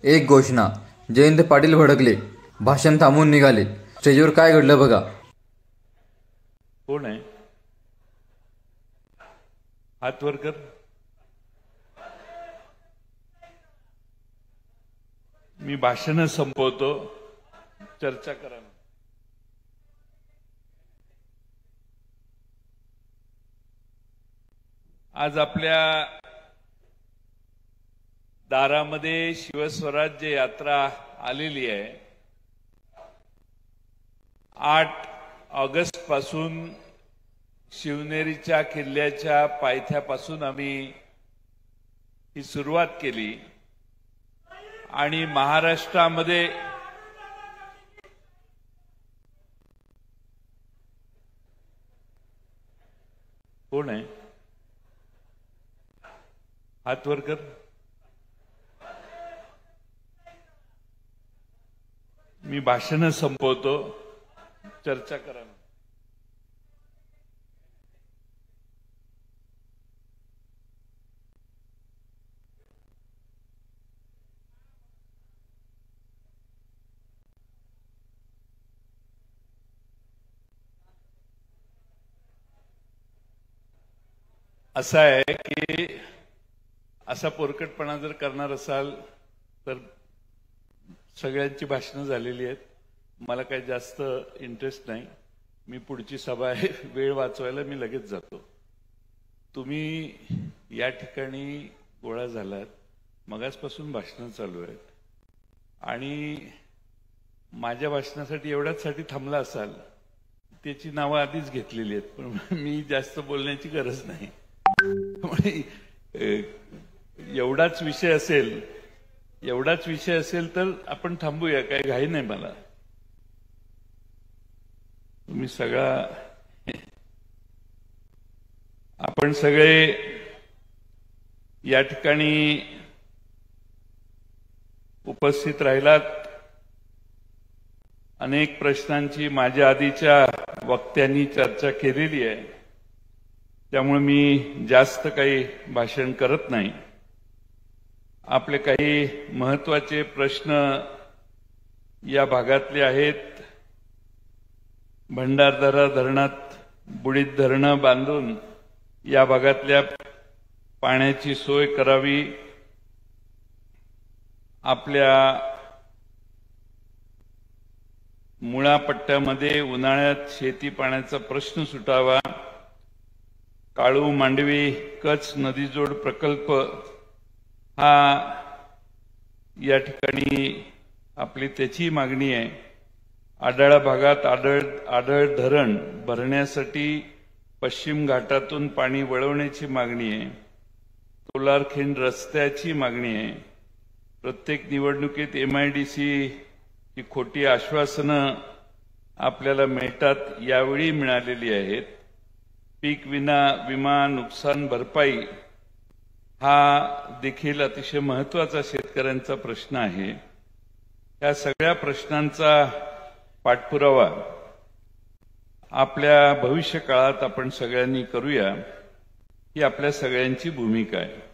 एक घोषणा. जयंत पाटील भडकले. भाषण थांबवून निघाले. स्टेजवर काय घडलं बघा. कोण आहे? हात वर कर. मी भाषण संपवतो, चर्चा करा. आज आपल्या दारामध्ये शिवस्वराज्य यात्रा आलेली आहे. 8 ऑगस्ट पासून शिवनेरीच्या किल्ल्याच्या पायथ्यापासून आम्ही ही सुरुवात केली आणि महाराष्ट्रामध्ये कोण आहे? हात वर कर. मी भाषण संपवतो, चर्चा करा. असं आहे की असा पोरकटपणा जर करणार असाल तर सगळ्यांची भाषणं झालेली आहेत. मला काही जास्त इंटरेस्ट नाही. मी पुढची सभा आहे, वेळ वाचवायला मी लगेच जातो. तुम्ही या ठिकाणी गोळा झालात, मगासपासून भाषणं चालू आहेत आणि माझ्या भाषणासाठी एवढ्याचसाठी थांबला असाल, त्याची नावं आधीच घेतलेली आहेत, पण मी जास्त बोलण्याची गरज नाही. एवढाच विषय असेल तर आपण थांबूया, काही घाई नाही मला. तुम्ही आपण सगळे या ठिकाणी उपस्थित राहिलात. अनेक प्रश्नांची माझ्या आधीच्या वक्त्यांनी चर्चा केलेली आहे, त्यामुळे मी जास्त काही भाषण करत नाही. आपले काही महत्वाचे प्रश्न या भागातले आहेत. भंडारदरा धरणात बुडीत धरणं बांधून या भागातल्या पाण्याची सोय करावी. आपल्या मुळा पट्ट्यामध्ये उन्हाळ्यात शेती पाण्याचा प्रश्न सुटावा. काळू मांडवी कच्छ नदीजोड प्रकल्प हा या ठिकाणी आपली त्याची मागणी आहे. आढळ भागात आढळ धरण भरण्यासाठी पश्चिम घाटातून पाणी वळवण्याची मागणी आहे. तोलारखिंड रस्त्याची मागणी आहे. प्रत्येक निवडणुकीत MIDC ही खोटी आश्वासनं आपल्याला मिळतात, यावेळी मिळालेली आहेत. पीक विमा नुकसान भरपाई हा देखील अतिशय महत्वाचा शेतकऱ्यांचा प्रश्न आहे. या सगळ्या प्रश्नांचा पाठपुरावा आपल्या भविष्य काळात आपण सगळ्यांनी करूया, ही आपल्या सगळ्यांची भूमिका आहे.